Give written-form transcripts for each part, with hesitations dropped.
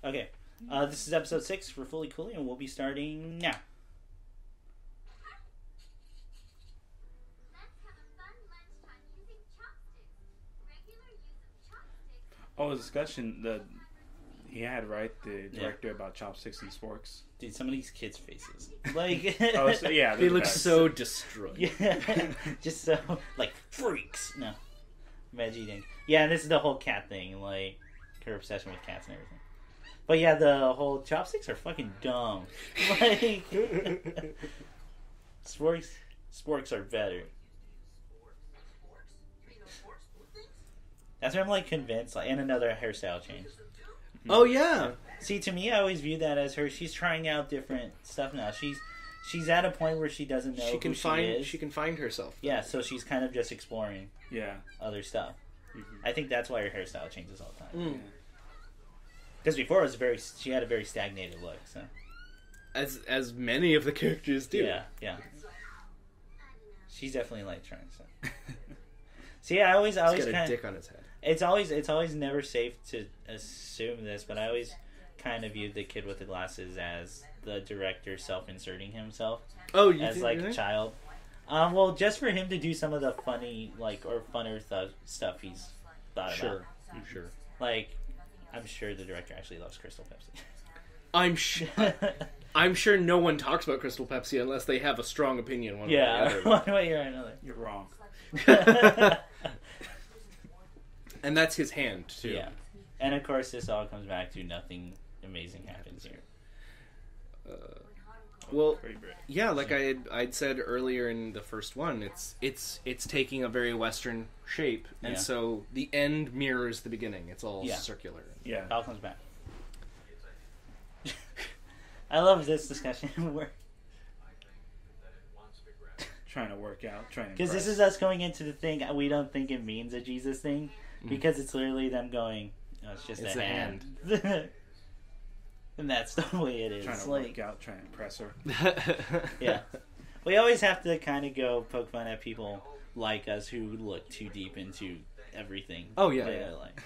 Okay. This is episode 6 for Fully Coolly, and we'll be starting now. Oh, the discussion that he had, right? The director about chopsticks and sporks. Dude, some of these kids' faces. Like, oh, so, yeah. They look so destroyed. Yeah. Just so, like, freaks. No. Veg eating. Yeah, and this is the whole cat thing. Like, her obsession with cats and everything. But yeah, the whole chopsticks are fucking dumb. Like, sporks are better. That's why I'm like convinced, like, and another hairstyle change. Oh yeah. See, to me, I always view that as her. She's trying out different stuff now. She's at a point where she doesn't know who she is. She can find herself. Yeah, so she's kind of just exploring. Yeah. Other stuff. Mm-hmm. I think that's why her hairstyle changes all the time. Mm. Because before it was she had a very stagnated look. So. As many of the characters do. Yeah. She's definitely like trying. So. See, I always got a kind of dick on his head. It's always never safe to assume this, but I always kind of viewed the kid with the glasses as the director self-inserting himself. Oh, you as think, like really? a child. Well, just for him to do some of the funny, like, or funner stuff he's thought about. Sure. Like, I'm sure the director actually loves Crystal Pepsi. I'm sure no one talks about Crystal Pepsi unless they have a strong opinion one way or the other. One way or another. You're wrong. And that's his hand, too. Yeah. And of course, this all comes back to nothing amazing happens here. Well, yeah, like I'd said earlier in the first one, it's taking a very Western shape, and so the end mirrors the beginning. It's all circular. Yeah, it all comes back. I love this discussion where trying to work out, because this is us going into the thing we don't think it means a Jesus thing, because it's literally them going, oh, it's just a hand. And that's the way it is. Trying to work out, trying to impress her. Yeah. We always have to kind of go poke fun at people like us who look too deep into everything. Oh, yeah. Like.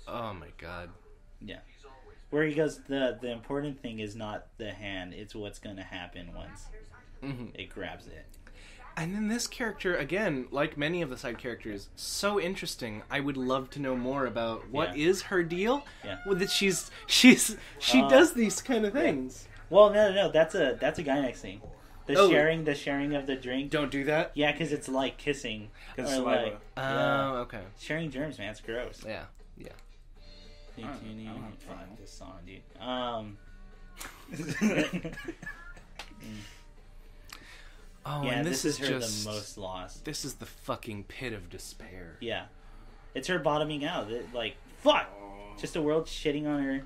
Oh, my God. Yeah. Where he goes, the important thing is not the hand, it's what's going to happen once it grabs it. And then this character, again, like many of the side characters, so interesting. I would love to know more about what is her deal. Yeah. Well, that she does these kind of things. Well, no, that's a Gynex thing. The sharing of the drink. Don't do that. Yeah, because it's like kissing. Because saliva. Okay. Sharing germs, man, it's gross. Yeah. I don't find this song, dude. Oh, yeah, and this is her just the most lost. This is the fucking pit of despair. Yeah. It's her bottoming out. Like, fuck! Just the world shitting on her,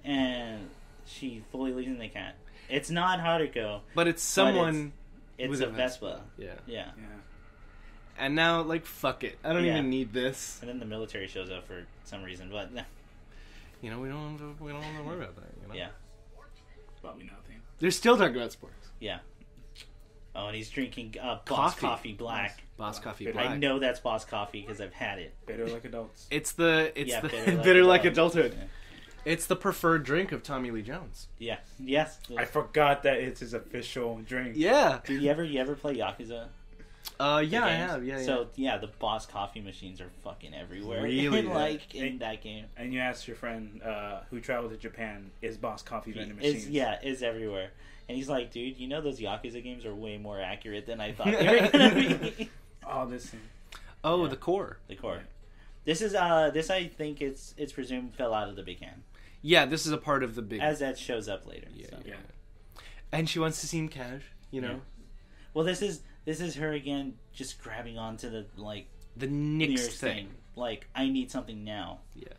and she fully losing the cat. It's not Haruko. But it's someone... It's a Vespa. Yeah. And now, like, fuck it. I don't even need this. And then the military shows up for some reason, but... You know, we don't have to worry about that, you know? Yeah. Probably nothing. They're still talking about sports. Yeah. Oh, and he's drinking Boss Coffee Black. Boss Coffee Black. I know that's Boss Coffee because I've had it. Bitter like adults. It's the bitter like adulthood. Yeah. It's the preferred drink of Tommy Lee Jones. Yeah. Yes. I forgot that it's his official drink. Yeah. Did you ever play Yakuza? Yeah, I have. Yeah. So the Boss Coffee machines are fucking everywhere. Really? in that game. And you asked your friend who traveled to Japan, is Boss Coffee vending machines? Is everywhere. And he's like, dude, you know those Yakuza games are way more accurate than I thought they were gonna be. Oh, this thing. Oh, the core. The core. This is this I think it's presumed fell out of the big hand. Yeah, this is a part of the big. As that shows up later. Yeah. So. Yeah. And she wants to seem cash, you know. Yeah. Well, this is her again, just grabbing onto the next thing. Like, I need something now. Yeah.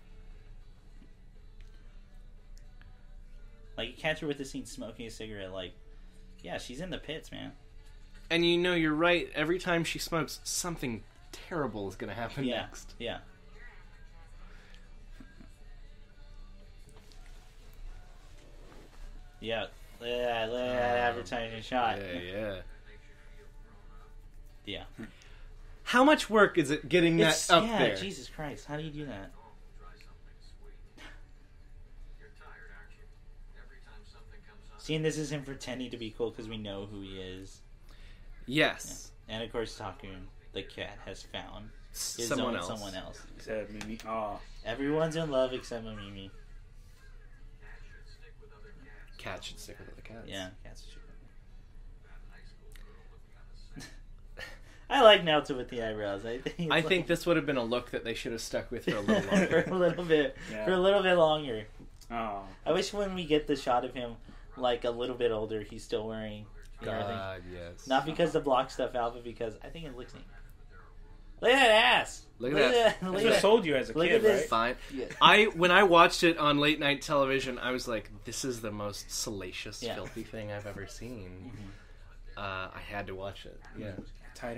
Like, you catch her with the scene smoking a cigarette, like, yeah, she's in the pits, man. And you know, you're right. Every time she smokes, something terrible is going to happen next. Yeah. Yeah. Look at that advertising shot. Yeah. How much work is it getting that up there? Jesus Christ. How do you do that? See, and this is him pretending to be cool because we know who he is. Yes. Yeah. And of course, Takun, the cat, has found someone else. Except Mimi. Aw. Everyone's in love except Mimi. Cat should stick with the cats. Yeah, cats should. I like Naoto with the eyebrows. I think this would have been a look that they should have stuck with for a little longer. for a little bit longer. Oh. I wish when we get the shot of him, like a little bit older, he's still wearing. God, yes. Not because to block stuff out, but because I think it looks neat. Look at that ass. Look at that. That's what I sold you as a kid, right? Fine. Yeah. When I watched it on late night television, I was like, "This is the most salacious, filthy thing I've ever seen." Mm-hmm. I had to watch it. Yeah.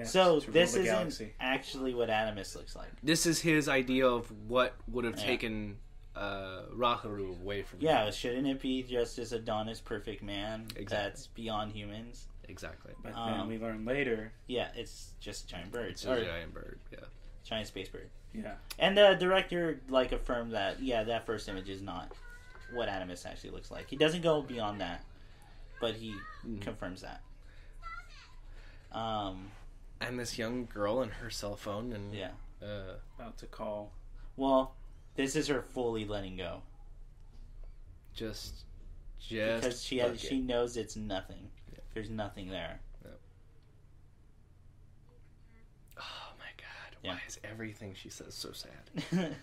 So this isn't actually what Animus looks like. This is his idea of what would have taken Raharu away from him. Yeah, shouldn't it be just this Adonis perfect man that's beyond humans? Exactly. But then we learn later. Yeah, it's just a giant bird. It's a giant bird, yeah. Giant space bird. Yeah. And the director affirmed that, that first image is not what Animus actually looks like. He doesn't go beyond that, but he confirms that. And this young girl and her cell phone and about to call. Well, this is her fully letting go. Just because she knows it's nothing. Yeah. There's nothing there. Yep. Oh my god! Why is everything she says so sad?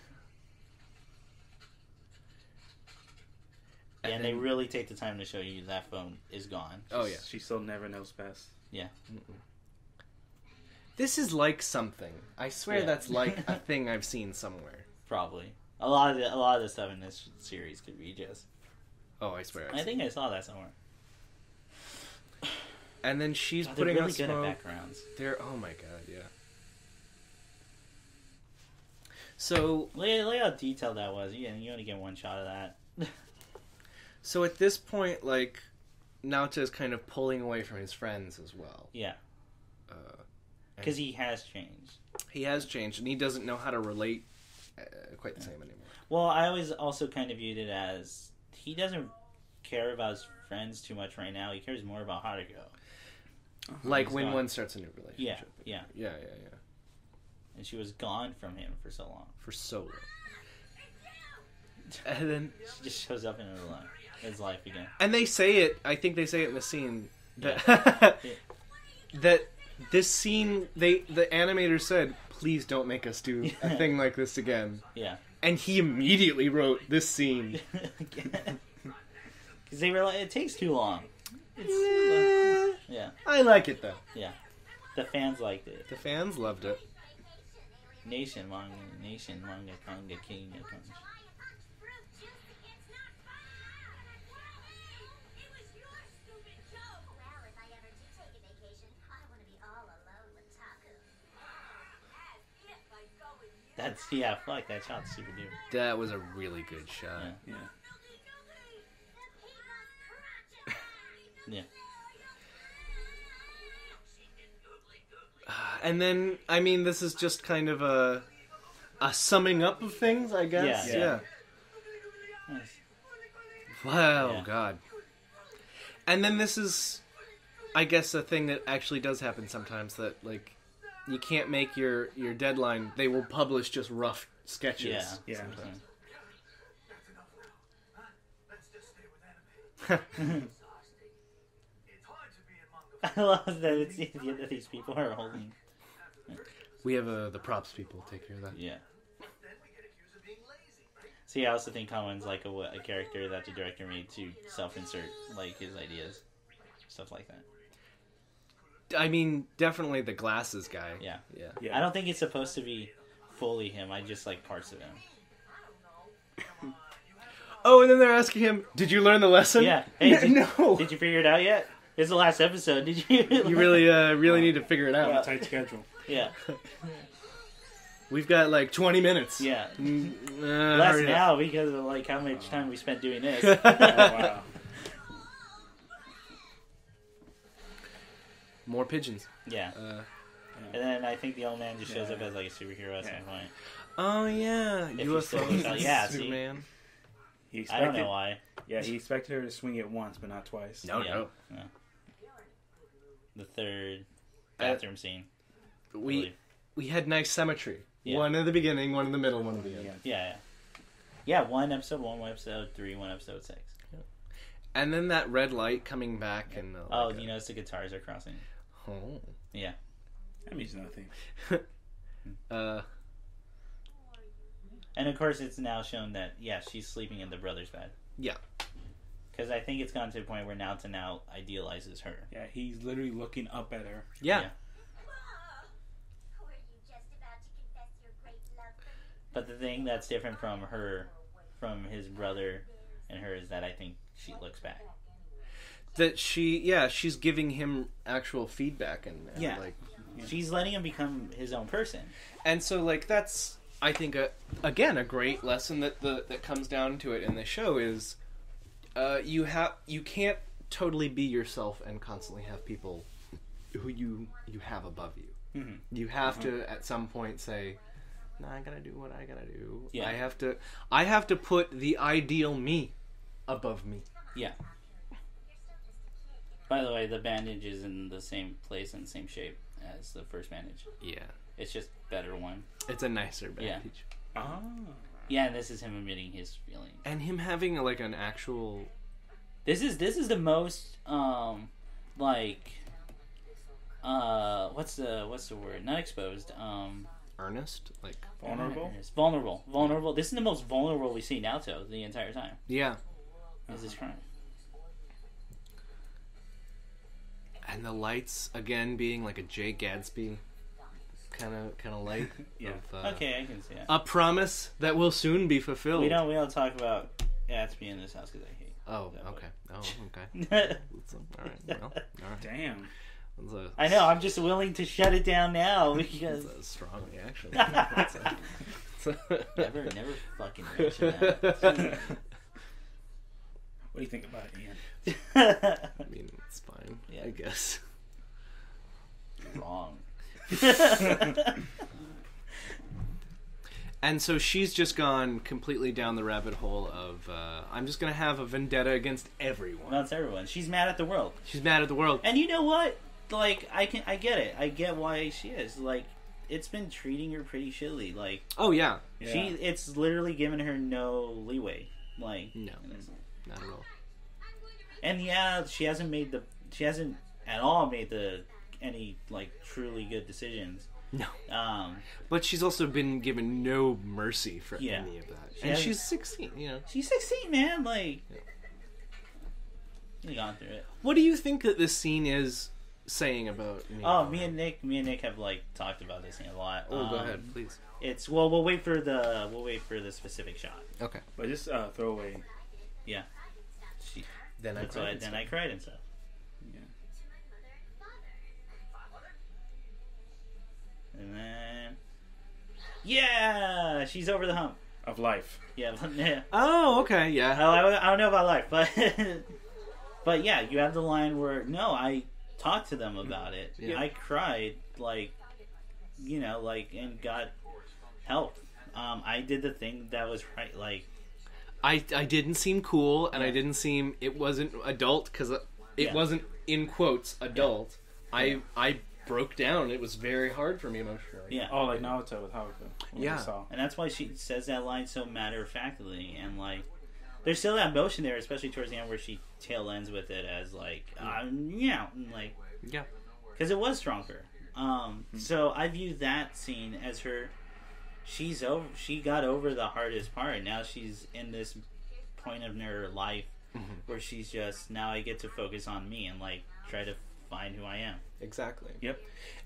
And they really take the time to show you that phone is gone. She still never knows best. Yeah. Mm-mm. This is like something. I swear that's like a thing I've seen somewhere. Probably. A lot of the stuff in this series could be just. Oh, I swear. I think I saw that somewhere. And then she's putting really out good smoke. At backgrounds. Oh my god, yeah. So look how detailed that was. You only get one shot of that. So at this point, Naota is kind of pulling away from his friends as well. Yeah. Because he has changed. He has changed, and he doesn't know how to relate quite the same anymore. Well, I always also kind of viewed it as he doesn't care about his friends too much right now. He cares more about Haruko. Like when one starts a new relationship. Yeah. And she was gone from him for so long. And then she just shows up in his life again. And they say it. I think they say it in the scene that that this scene. The animator said, "Please don't make us do a thing like this again." Yeah. And he immediately wrote this scene because they were like, "It takes too long." Yeah. I like it though. Yeah. The fans liked it. The fans loved it. Nation manga, conga, king, fuck, that shot's super duper. That was a really good shot. Yeah. Yeah. And then, I mean, this is just kind of a summing up of things, I guess. Yeah. Nice. Wow, God. And then this is, I guess, a thing that actually does happen sometimes, that, you can't make your deadline. They will publish just rough sketches. Yeah. Sometimes. I love that it's the idea that these people are holding. We have the props people take care of that. Yeah. See, I also think Colin's like a character that the director made to self-insert his ideas, stuff like that. I mean, definitely the glasses guy. Yeah. Yeah. I don't think it's supposed to be fully him. I just like parts of him. Oh, and then they're asking him, "Did you learn the lesson?" Yeah. Hey, no. Did you figure it out yet? It's the last episode. Did you? You really need to figure it out. On a tight schedule. Yeah. We've got 20 minutes. Yeah. Less now because of how much time we spent doing this. Oh, wow. More pigeons. Yeah. And then I think the old man just shows up as a superhero at some point. Oh yeah, UFO. Yeah, Superman. I don't know why. Yeah, he expected her to swing it once, but not twice. No. The third bathroom scene. We had nice symmetry. Yeah. One at the beginning, one in the middle, one at the end. Yeah, one episode 1, one episode 3, one episode 6. Yeah. And then that red light coming back and... you notice the guitars are crossing. Oh. Yeah. That means nothing. And of course it's now shown that, she's sleeping in the brother's bed. Yeah. Because I think it's gotten to the point where now idealizes her. Yeah, he's literally looking up at her. Yeah. But the thing that's different from his brother and her is that I think she looks back. That she's giving him actual feedback and she's letting him become his own person. And so that's I think a great lesson that comes down to it in the show is you can't totally be yourself and constantly have people who you have above you. Mm-hmm. You have to at some point say, no, I gotta do what I gotta do. Yeah. I have to put the ideal me above me. Yeah. By the way, the bandage is in the same place and same shape as the first bandage. Yeah. It's just better one. It's a nicer bandage. Yeah. Oh. Yeah, and this is him admitting his feelings. And him having an actual... This is the most what's the word? Not exposed. Earnest? Vulnerable. This is the most vulnerable we see Naoto the entire time. Yeah. Is this crime? And the lights again being like a Jay Gadsby kind of light. Yeah. Okay, I can see that. A promise that will soon be fulfilled. We don't talk about Gatsby in this house because I hate. Oh, okay. All right. Well, all right. Damn. I know. I'm just willing to shut it down now because that's a strong reaction. never fucking mention that. What do you think about it, Ian? I mean, it's fine. Yeah. I guess. Wrong. And so she's just gone completely down the rabbit hole of I'm just gonna have a vendetta against everyone. Well, it's everyone. She's mad at the world. She's mad at the world. And you know what? Like, I get it. I get why she is. Like, it's been treating her pretty shittily. Like, oh yeah. It's literally given her no leeway. Like, no, not at all. And she hasn't at all made any like truly good decisions. No. But she's also been given no mercy for any of that. And she's 16, She's 16, man. Like, you've gone through it. What do you think that this scene is saying about me? Oh, me and Nick have like talked about this scene a lot. Oh, go ahead, please. It's we'll wait for the specific shot. Okay. But just throw away. Yeah. Then I cried and stuff. Yeah. And then, she's over the hump of life. Yeah. Oh, okay, yeah. I don't know about life, but but yeah, you have the line where I talked to them about it. Yeah. I cried, and got help. I did the thing that was right. Like, I didn't seem cool, and it wasn't adult because it wasn't in quotes adult. Yeah. I broke down. It was very hard for me emotionally. Yeah. Oh, like Naruto with Haruka. Yeah. And that's why she says that line so matter-of-factly, and like, there's still that emotion there, especially towards the end where she tail ends with it as like, and like, yeah, because it was stronger. So I view that scene as her. She got over the hardest part. Now she's in this point of her life where she's just, now I get to focus on me and like try to find who I am. Exactly. Yep.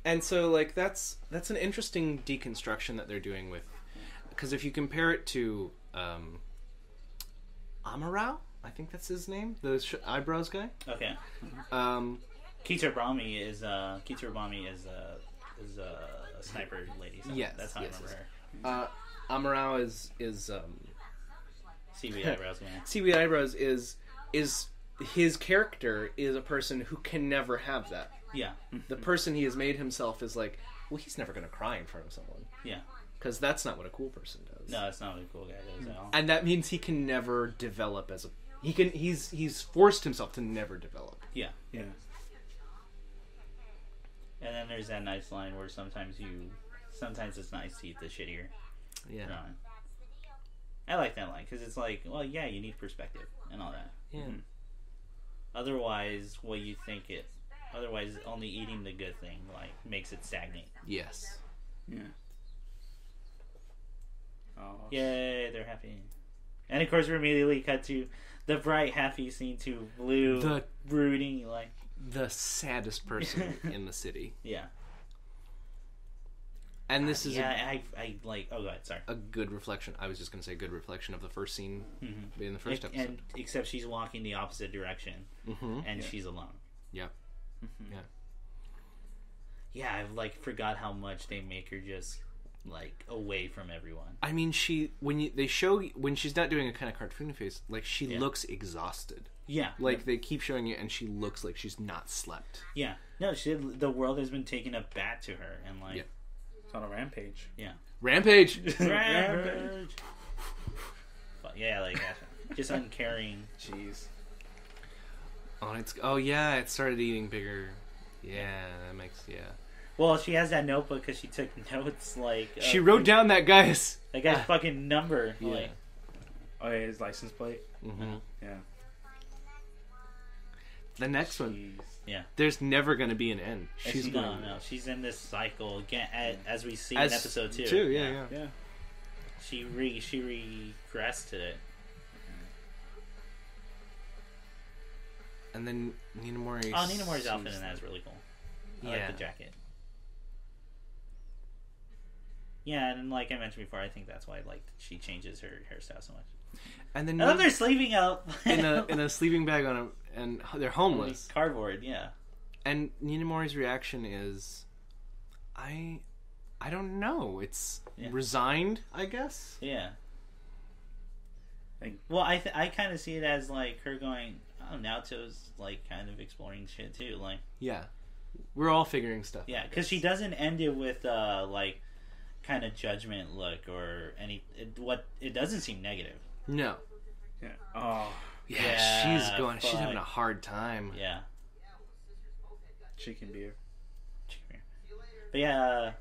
And so like that's an interesting deconstruction that they're doing with, because if you compare it to Amaro, I think that's his name, the eyebrows guy. Okay. Kitarabami is a sniper lady. So yes, that's how I remember her. Amaro is Seaweed Eyebrows man. Seaweed Eyebrows is his character is a person who can never have that. Yeah. The person he has made himself is like, well, he's never going to cry in front of someone. Yeah. because that's not what a cool person does. No, that's not what a cool guy does at all. And that means he can never develop as a... He's forced himself to never develop. Yeah. Yeah. And then there's that nice line where sometimes it's nice to eat the shittier drawing. I like that line because it's like, well, yeah, you need perspective and all that. Yeah. Mm-hmm. Otherwise, otherwise, only eating the good thing like makes it stagnate. Yes. Yeah. Oh. Yay, they're happy. And of course, we immediately cut to the bright, happy scene to Blue brooding like the saddest person in the city. Yeah. And this is I like. Oh, go ahead. Sorry. A good reflection. I was just going to say a good reflection of the first scene in the first episode. And except she's walking the opposite direction, and she's alone. Yeah. Mm-hmm. Yeah. Yeah, I've like forgot how much they make her just like away from everyone. I mean, when she's not doing a kind of cartoon face, like she looks exhausted. Yeah. Like they keep showing it, and she looks like she's not slept. Yeah. No, the world has been taking a bat to her, and like. Yeah. It's on a rampage. Yeah. Rampage! Rampage! But yeah, like, just uncaring. Jeez. It started eating bigger. Yeah, that makes, Well, she has that notebook because she took notes, like... she wrote down that guy's fucking number. Yeah. Like, oh, yeah, his license plate? Mm-hmm. Yeah. The next one. Jeez. Yeah. The's never going to be an end. No. She's in this cycle again, as we see in episode 2. Yeah. She regressed to it. And then Nina Mori's... Oh, Nina Mori's outfit in that is really cool. I like the jacket. Yeah, and like I mentioned before, I think that's why she changes her hairstyle so much. And then they're sleeping out in a sleeping bag and they're homeless. Cardboard, yeah. And Nina Mori's reaction is, I don't know. It's resigned, I guess. Yeah. Well, I kind of see it as like her going, oh, Naoto's like kind of exploring shit too, like. Yeah, we're all figuring stuff. Yeah, because she doesn't end it with like kind of judgment look or any. It doesn't seem negative. No. Yeah. Oh. Yeah, she's having a hard time. Yeah. Chicken beer. But yeah,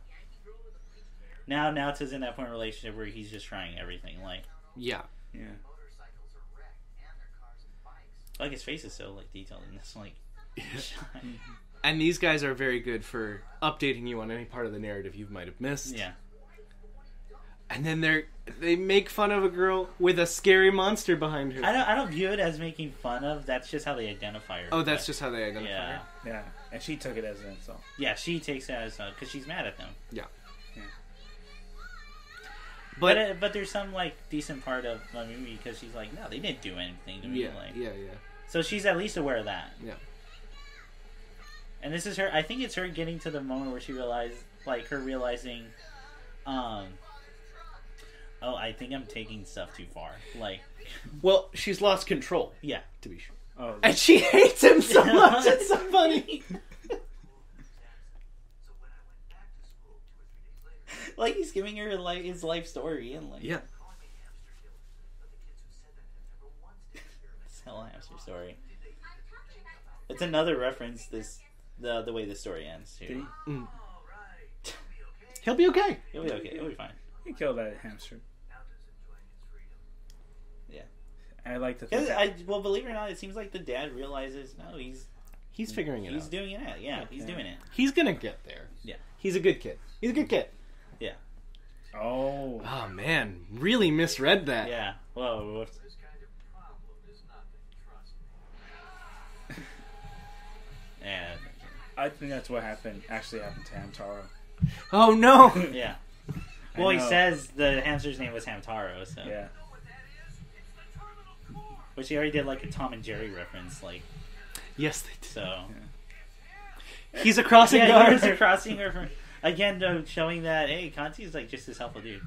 now Naoto's in that point in relationship where he's just trying everything. Like. Yeah. Yeah. Like his face is so like detailed in this like. And these guys are very good for updating you on any part of the narrative you might have missed. Yeah. And then they make fun of a girl with a scary monster behind her. I don't view it as making fun of. That's just how they identify her. Oh, that's just how they identify her. Yeah, and she took it as an insult. Yeah, she takes it as because she's mad at them. Yeah. But there's some like decent part of the movie because she's like, no, they didn't do anything to me. Yeah. So she's at least aware of that. Yeah. And this is her. I think it's her getting to the moment where she realizing, oh, I think I'm taking stuff too far. Like, well, she's lost control. Yeah, to be sure. Oh, and she hates him so much. It's so funny. Like he's giving her his life story and like yeah. This hell hamster story. It's another reference. The way the story ends too. He'll be okay. He'll be okay. He'll be fine. He killed that hamster. Yeah. I like to think well, believe it or not, it seems like the dad realizes he's figuring it out. He's doing it. Yeah, he's doing it. He's gonna get there. Yeah. He's a good kid. He's a good kid. Yeah. Oh man, really misread that. Yeah. Whoa. Yeah. I think that's what actually happened to Hamtaro. Oh no! Yeah. Well, he says the hamster's name was Hamtaro, so. Yeah. Which he already did like a Tom and Jerry reference, like. Yes, they did. So. Yeah. He's a crossing guard. He's a crossing guard. Again, showing that, hey, Kanti's like just this helpful dude.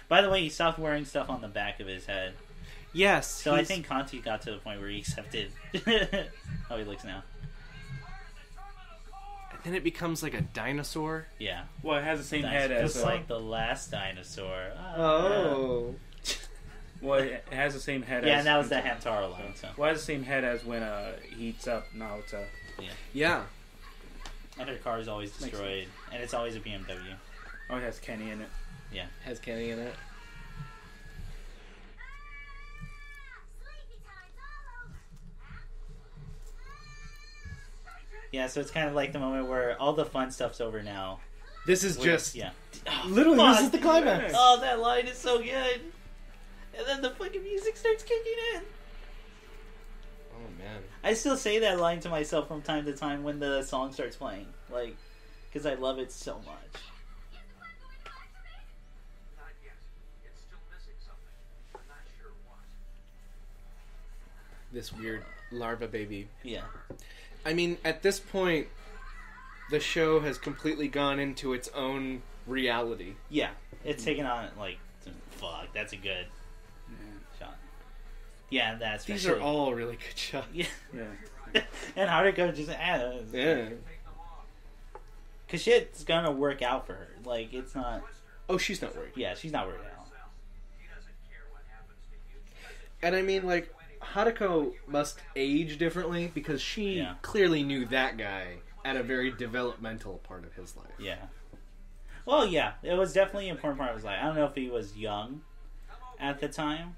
By the way, he stopped wearing stuff on the back of his head. Yes. So I think Kanti got to the point where he accepted how he looks now. Then it becomes like a dinosaur. Yeah. Well, it has the same head as... Just like the last dinosaur. Oh. Well, it has the same head as... Yeah, and that was the Hamtaro line, so. Well, it has the same head as when he heats up Naruto. Yeah. And her car is always destroyed. And it's always a BMW. Oh, it has Kenny in it. Yeah. Has Kenny in it. Yeah, so it's kind of like the moment where all the fun stuff's over now. This is just... Yeah. Literally, Fuck. this is the climax. Oh, that line is so good. And then the fucking music starts kicking in. Oh, man. I still say that line to myself from time to time when the song starts playing. Like, because I love it so much. This weird larva baby. Yeah. I mean, at this point, the show has completely gone into its own reality. Yeah. It's taken on, like, fuck, that's a good shot. Yeah, that's These are all really good shots. Yeah. Yeah. And Haruko just Yeah. Because shit's gonna work out for her. Like, it's not... Oh, she's not worried. Yeah, she's not worried at all. And I mean, like, Haruko must age differently because she clearly knew that guy at a very developmental part of his life. Yeah. Well, yeah, it was definitely an important part of his life. I don't know if he was young at the time,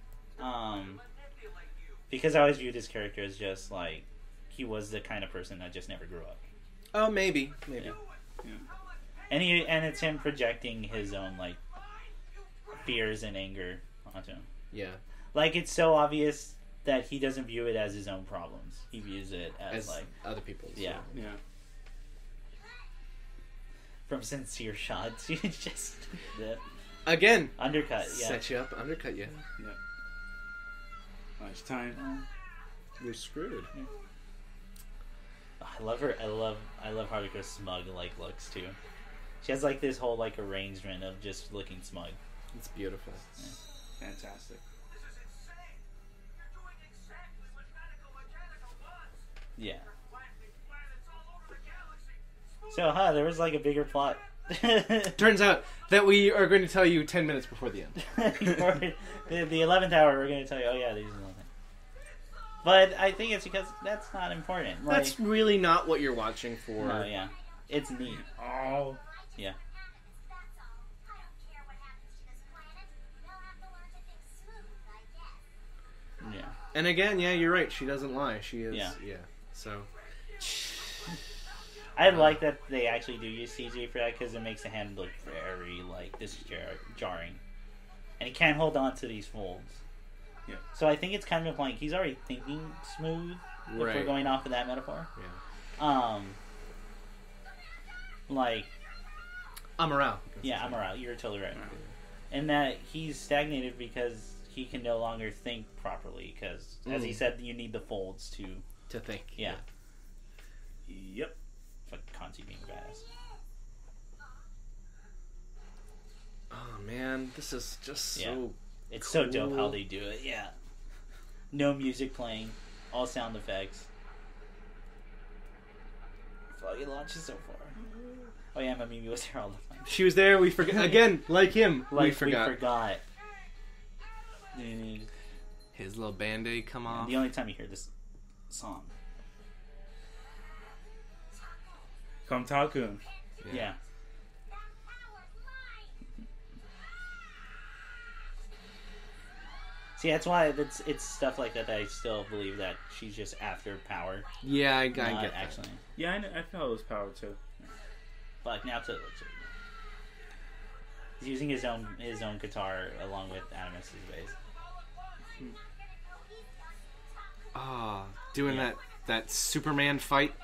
because I always viewed his character as just like he was the kind of person that just never grew up. Oh, maybe. Yeah. And it's him projecting his own like fears and anger onto him. Yeah. Like, it's so obvious that he doesn't view it as his own problems. He views it as like other people's. Yeah. Yeah. From sincere shots, you just again undercut. Yeah. Set you up, undercut you. Yeah. Nice time. We're screwed. Yeah. I love her. I love Haruko's smug like looks too. She has like this whole like arrangement of just looking smug. It's beautiful. Yeah. Fantastic. Yeah. So, there was like a bigger plot. Turns out that we are going to tell you 10 minutes before the end. Before the 11th hour, we're going to tell you, oh yeah, these are nothing. But I think it's because that's not important. Like, That's really not what you're watching for. no, yeah. It's neat. Oh. Yeah. Yeah. And again, yeah, you're right. She doesn't lie. She is. Yeah. Yeah. So. I like that they actually do use CG for that because it makes the hand look very, like, this is jarring. And he can't hold on to these folds. Yeah. So I think it's kind of like he's already thinking smooth if we're Right. going off of that metaphor. Yeah. Like, Amaral. yeah, Amaral, you're totally right. And that he's stagnated because he can no longer think properly because, as he said, you need the folds To think. Yeah. Yep. Fuck Kanji being badass. Oh man, this is just so. It's cool. so dope how they do it. Yeah. No music playing, all sound effects. Fuck, it launches so far. Oh yeah, my Mimi was there all the time. She was there. We forgot again, like him. Like, we forgot. His little band-aid come off. The only time you hear this song. Komtaku. Yeah. See, that's why it's stuff like that I still believe that she's just after power. Yeah, I Not get that. actually. Yeah, I felt it was power too. But now to he's using his own guitar along with Animus's bass. Doing that Superman fight.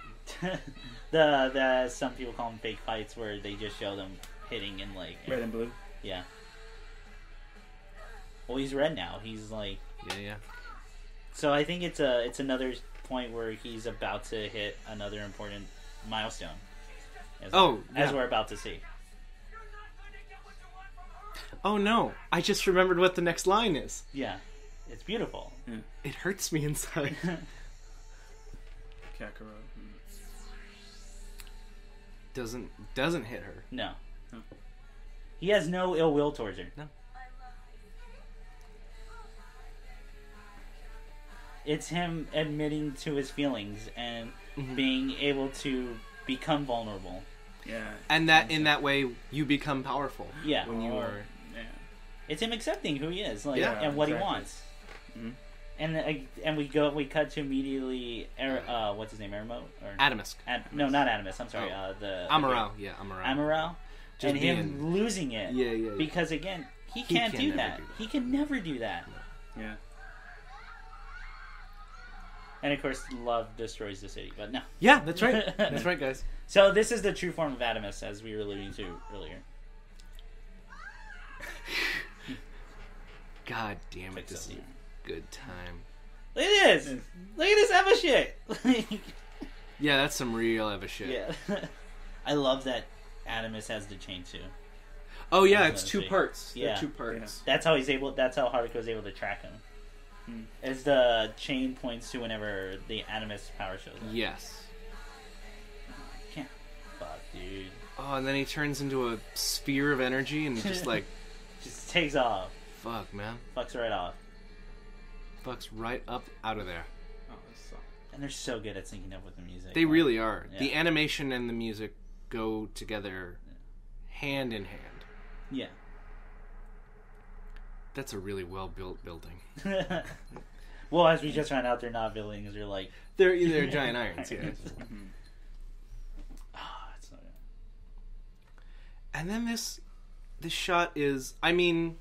the some people call them fake fights where they just show them hitting in like Red and blue. Yeah. Well, he's red now. He's like Yeah. so. I think it's another point where he's about to hit another important milestone. As we're about to see. Oh no! I just remembered what the next line is. Yeah, it's beautiful. It hurts me inside. Kakarot. doesn't hit her. No. He has no ill will towards her. No. It's him admitting to his feelings and being able to become vulnerable. Yeah. And that in that way you become powerful. Yeah. When you are. Yeah. It's him accepting who he is, like, Yeah, and what exactly. he wants. Mm-hmm. And we cut to immediately. What's his name? Eremo? Or Adamus. No, not Adamus. I'm sorry. Oh. The Amaral. Yeah, Amaral. Amaral. Just And him losing it. Yeah. Because again, he He can't can do never that. do that. He can never do that. Yeah. And of course, love destroys the city. But no. Yeah, that's right. That's right, guys. So this is the true form of Adamus, as we were alluding to earlier. God damn it, Check this is this out. a good time. Look at this! Look at this Eva shit! Yeah, that's some real Eva shit. Yeah. I love that Adamus has the chain too. Oh yeah, That's it's two what I parts. Yeah. They're two parts. That's how that's how Haruka was able to track him. As the chain points to whenever the Adamus power shows up. Yes. Can't. Fuck, dude. Oh, and then he turns into a sphere of energy and just like, Just takes off. fuck, man. Fucks right off. Fucks right up out of there. Oh, this sucks. And they're so good at syncing up with the music. They really are. Yeah. The animation and the music go together hand in hand. Yeah. That's a really well-built building. Well, as we just found out, they're not buildings. They're like... They're giant irons, yeah. Oh, it's so good. And then this shot is, I mean,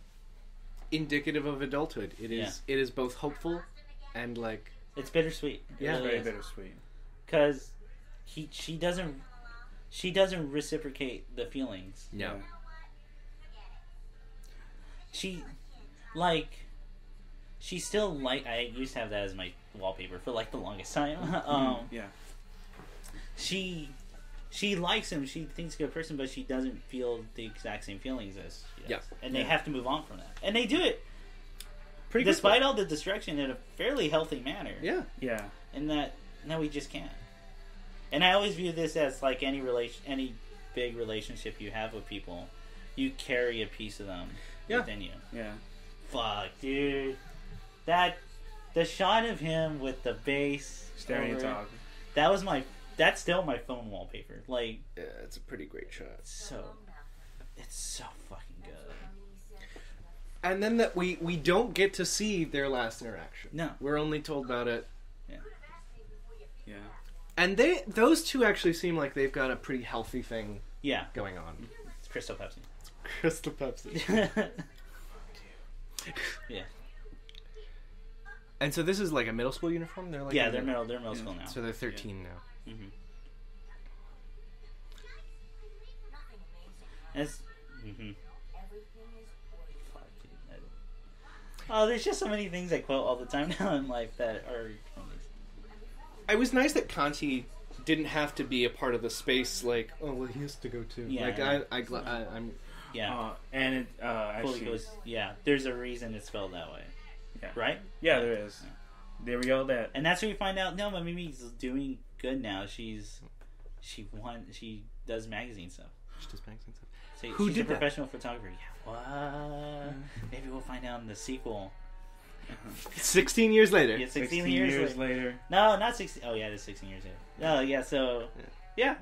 indicative of adulthood. It is both hopeful and like... It's bittersweet. Yeah. It's very bittersweet. Because she doesn't reciprocate the feelings. Yeah. She still like, I used to have that as my wallpaper for like the longest time. Yeah. She likes him. She thinks he's a good person, but she doesn't feel the exact same feelings as she does. Yeah. And they Yeah. have to move on from that. And they do it Pretty despite all the destruction in a fairly healthy manner. Yeah. Yeah. And that no, we just can't. And I always view this as like any big relationship you have with people, you carry a piece of them within you. Yeah. Fuck, dude. The shot of him with the bass Staring over dog. it, that's still my phone wallpaper. Like, Yeah, it's a pretty great shot. it's so fucking good. And then that we don't get to see their last interaction. No. We're only told about it. Yeah. And those two actually seem like they've got a pretty healthy thing Yeah, going on. it's Crystal Pepsi. Crystal Pepsi. Yeah. And so this is like a middle school uniform? They're like Yeah, they're middle school now. So they're 13 now. Mm-hmm. It's, mm-hmm. Oh, there's just so many things I quote all the time now in life that are... It was nice that Kanti didn't have to be a part of the space, like, oh, well, he has to go too. Yeah. Like, I'm... Yeah. And it actually... Goes, yeah, there's a reason it's spelled that way. Yeah. Right? Yeah, there is. There we go. That. And that's where you find out, no, but Mimi's doing good now. She does magazine stuff. She does magazine stuff. So Who she's did a that? professional photographer. Yeah, what? Maybe we'll find out in the sequel. 16 years later. Yeah, 16 16 years years later. later. No, not 16. Oh, yeah, it is 16 years later. Oh, yeah, so... Yeah.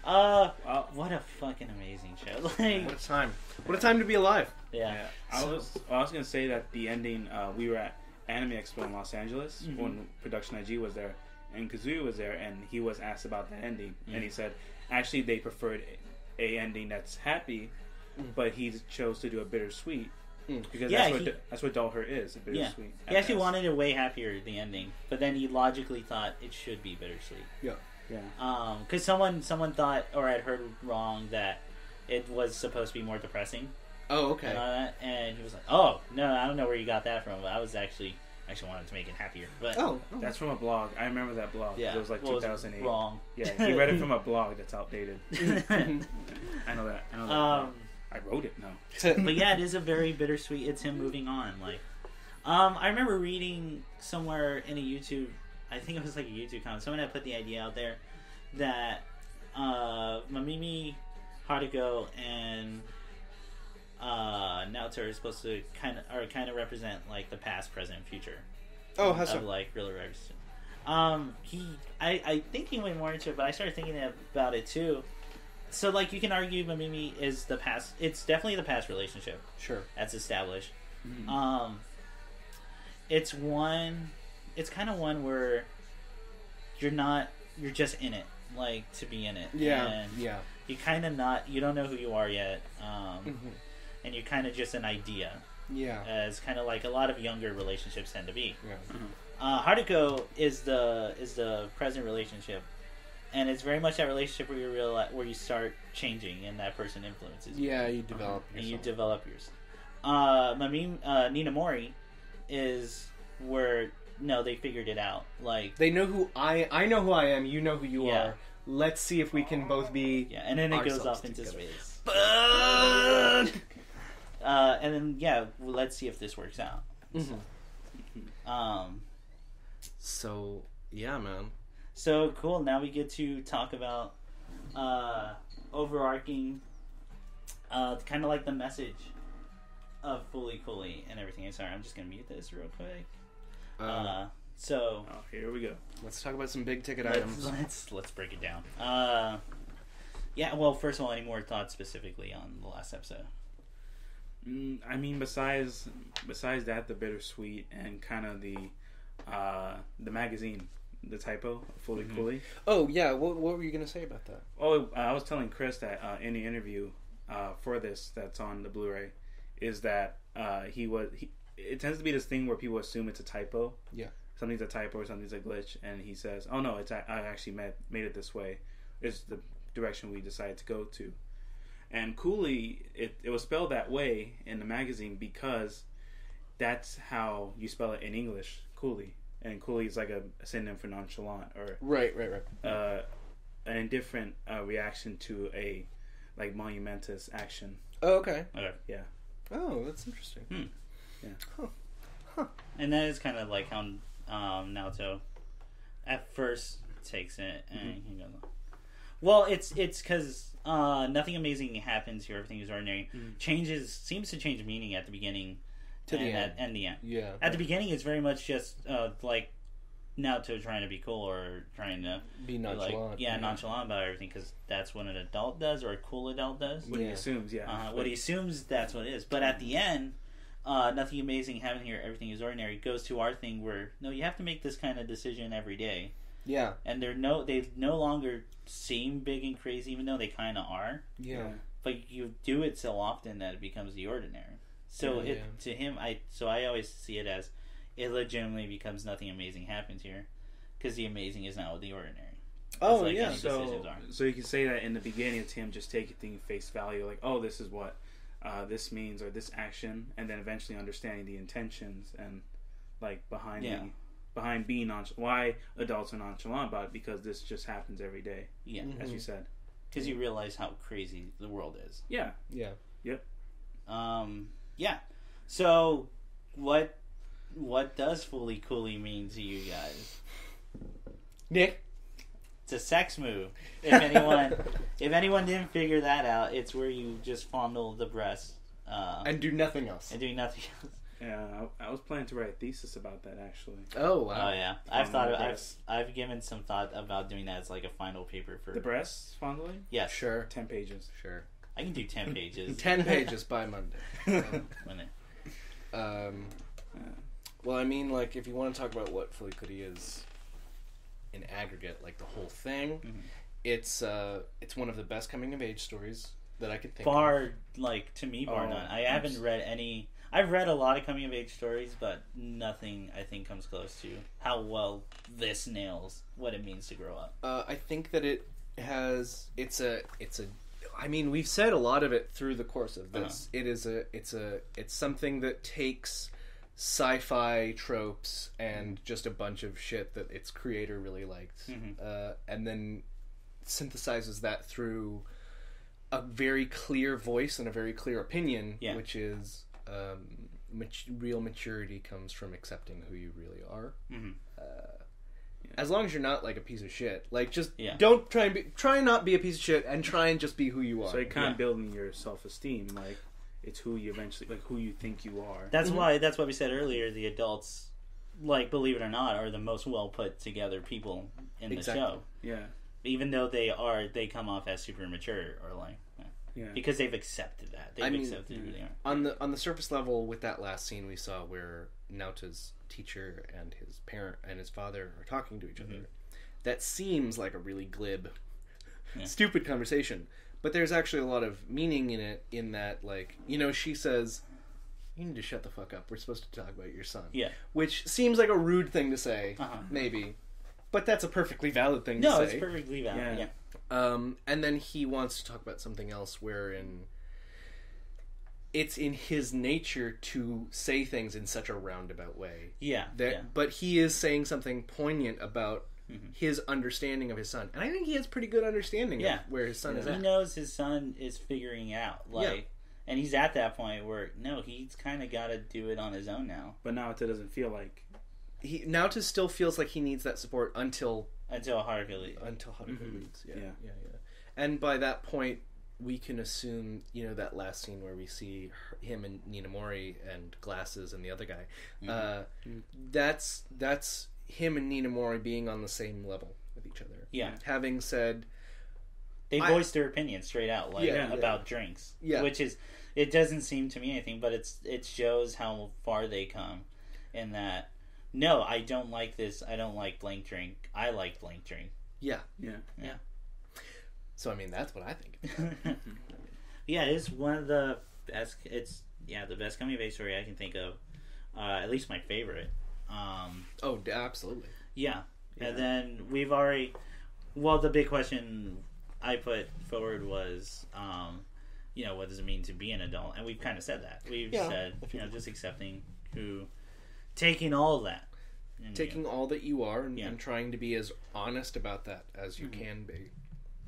What a fucking amazing show. Like, What a time. What a time to be alive. yeah. I was gonna say that the ending. We were at Anime Expo in Los Angeles when Production IG was there, and Kazuya was there, and he was asked about that ending, and he said, actually, they preferred a ending that's happy, but he chose to do a bittersweet because that's what Doll Her is, a bittersweet. He actually wanted it way happier, the ending, but then he logically thought it should be bittersweet. Yeah. Yeah. Because someone thought, or I'd heard wrong, that it was supposed to be more depressing. Oh, okay. And all that, and he was like, "Oh no, I don't know where you got that from." But I was actually wanted to make it happier. But That's from a blog. I remember that blog. yeah, It was like well, 2008. wrong. Yeah, he read it from a blog that's outdated. I know that. I wrote it. No. But yeah, it is a very bittersweet. It's him moving on. Like, I remember reading somewhere in a YouTube. I think it was like a YouTube comment. Someone had put the idea out there that Mamimi, Haruko, and Naoto are supposed to kind of represent like the past, present, and future. Oh, how so? Of like real representation. I think he went more into it, but I started thinking about it too. So like you can argue Mamimi is the past. It's definitely the past relationship. Sure. That's established. Mm-hmm. It's kind of one where you're just in it, like to be in it. Yeah. And yeah. you kind of you don't know who you are yet. And you're kind of just an idea. Yeah. As kind of like a lot of younger relationships tend to be. Yeah. Haruko is the present relationship, and it's very much that relationship where you realize where you start changing and that person influences you. Yeah, you develop yourself. And you develop yours. Ninamori is where they figured it out. Like they know who I know who I am. You know who you are. Let's see if we can both be. Yeah, and then it goes off into space. And then let's see if this works out. Mm-hmm. So yeah, man. So cool. Now we get to talk about overarching, kind of like the message of Fully Cooley and everything. I'm sorry, I'm just gonna mute this real quick. So here we go. Let's talk about some big ticket items. Let's break it down. Yeah. Well, first of all, any more thoughts specifically on the last episode? I mean, besides that, the bittersweet and kind of the magazine, the typo, Fully Cooley. Oh yeah, what were you gonna say about that? Oh, I was telling Chris that in the interview for this that's on the Blu-ray is that it tends to be this thing where people assume it's a typo. Yeah, something's a typo or something's a glitch, and he says, "Oh no, I actually made it this way. It's the direction we decided to go to." And Cooley, it was spelled that way in the magazine because that's how you spell it in English, Cooley. And Cooley is like a synonym for nonchalant or right. an indifferent reaction to a like monumentous action. Oh, okay. Yeah. Oh, that's interesting. Yeah. Huh. And that is kind of like how Naoto at first takes it, and he goes, well, it's because nothing amazing happens here. Everything is ordinary. Seems to change meaning at the beginning to the end. And the end. Yeah. At the beginning, it's very much just like Naoto trying to be cool or trying to be nonchalant. Nonchalant about everything because that's what an adult does or a cool adult does. What he assumes, what he assumes, that's what it is. But at the end, nothing amazing happening here. Everything is ordinary. It goes to our thing where no, you have to make this kind of decision every day. Yeah. And they no longer seem big and crazy, even though they kind of are. Yeah. But you do it so often that it becomes the ordinary. So to him, I always see it as it legitimately becomes nothing amazing happens here, because the amazing is now the ordinary. Oh like yeah. So you can say that in the beginning, it's him just taking things face value, like, oh, this is what this means or this action, and then eventually understanding the intentions and like behind being nonchalant. Why adults are nonchalant about it, because this just happens every day. Yeah, as you said. Because you realize how crazy the world is. Yeah. Yeah. Yep. Yeah. So, what does Fully Cooley mean to you guys? Nick? It's a sex move. If anyone didn't figure that out, it's where you just fondle the breast. And do nothing else. And do nothing else. Yeah, I was planning to write a thesis about that, actually. Oh, wow. Oh, yeah. I've given some thought about doing that as like a final paper for... The breasts fondling? Yes. Sure. 10 pages. Sure. I can do 10 pages. 10 pages by Monday. Well, I mean, like, if you want to talk about what Fully Cooley is in aggregate, like the whole thing, it's one of the best coming of age stories that I could think of. Like, to me, bar none. I haven't read any... I've read a lot of coming of age stories, but nothing I think comes close to how well this nails what it means to grow up. I think that it's I mean, we've said a lot of it through the course of this. It's something that takes sci-fi tropes and just a bunch of shit that its creator really liked, and then synthesizes that through a very clear voice and a very clear opinion, which is real maturity comes from accepting who you really are. as long as you're not like a piece of shit, like just Yeah. don't try and not be a piece of shit, and try and just be who you are. So you're kind of building your self-esteem, like it's who you eventually, like who you think you are. That's why we said earlier, the adults, like, believe it or not, are the most well put together people in the show. Yeah. Even though they come off as super mature or like, because they've accepted that. They've accepted who they are. On the surface level, with that last scene we saw where Naota's teacher and his parent and his father are talking to each other, that seems like a really glib, stupid conversation. But there's actually a lot of meaning in it, in that, like, she says, you need to shut the fuck up. We're supposed to talk about your son. Yeah. Which seems like a rude thing to say, maybe. But that's a perfectly valid thing to say. No, it's perfectly valid, and then he wants to talk about something else wherein it's in his nature to say things in such a roundabout way. But he is saying something poignant about his understanding of his son. And I think he has pretty good understanding of where his son is at. He knows his son is figuring out. And he's at that point where, he's kind of got to do it on his own now. But now it doesn't feel like... Naoto still feels like he needs that support until Haruka leaves. Yeah. And by that point, we can assume, that last scene where we see him and Ninamori and Glasses and the other guy, that's him and Ninamori being on the same level with each other. Yeah. Having said... They voiced their opinion straight out, about drinks. Yeah. Which is... It doesn't seem to me anything, but it shows how far they come in that... No, I don't like this. I don't like blank drink. I like blank drink. Yeah. So, I mean, that's what I think. Yeah, it's one of the best... It's, the best coming-of-age story I can think of. At least my favorite. Absolutely. Yeah. And then we've already... Well, the big question I put forward was... what does it mean to be an adult? And we've kind of said that. We've said, just accepting who... Taking all of that. Taking all that you are and trying to be as honest about that as you can be.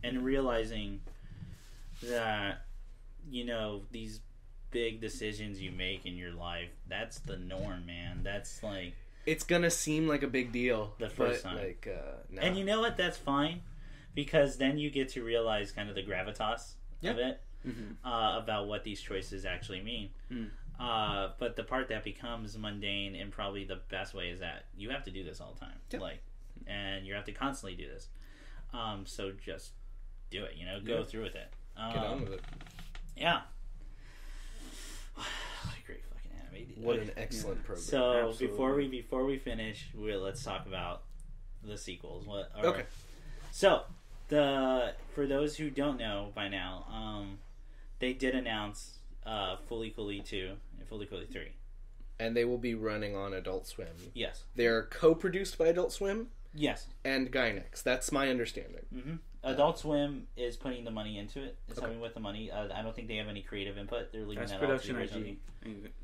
And realizing that, these big decisions you make in your life, that's the norm, man. That's like... It's going to seem like a big deal. The first time. No. And you know what? That's fine. Because then you get to realize kind of the gravitas of it. About what these choices actually mean. But the part that becomes mundane in probably the best way is that you have to do this all the time. And you have to constantly do this. So just do it, go through with it. Get on with it. Yeah. What a great fucking anime. What an excellent program. So before we finish, let's talk about the sequels. Okay. So for those who don't know by now, they did announce Fully Cooley 2 and Fully Cooley 3. And they will be running on Adult Swim. Yes. They're co-produced by Adult Swim. Yes. And Gainax. That's my understanding. Adult Swim is putting the money into it. It's coming with the money. I don't think they have any creative input. They're leaving that all to the IG.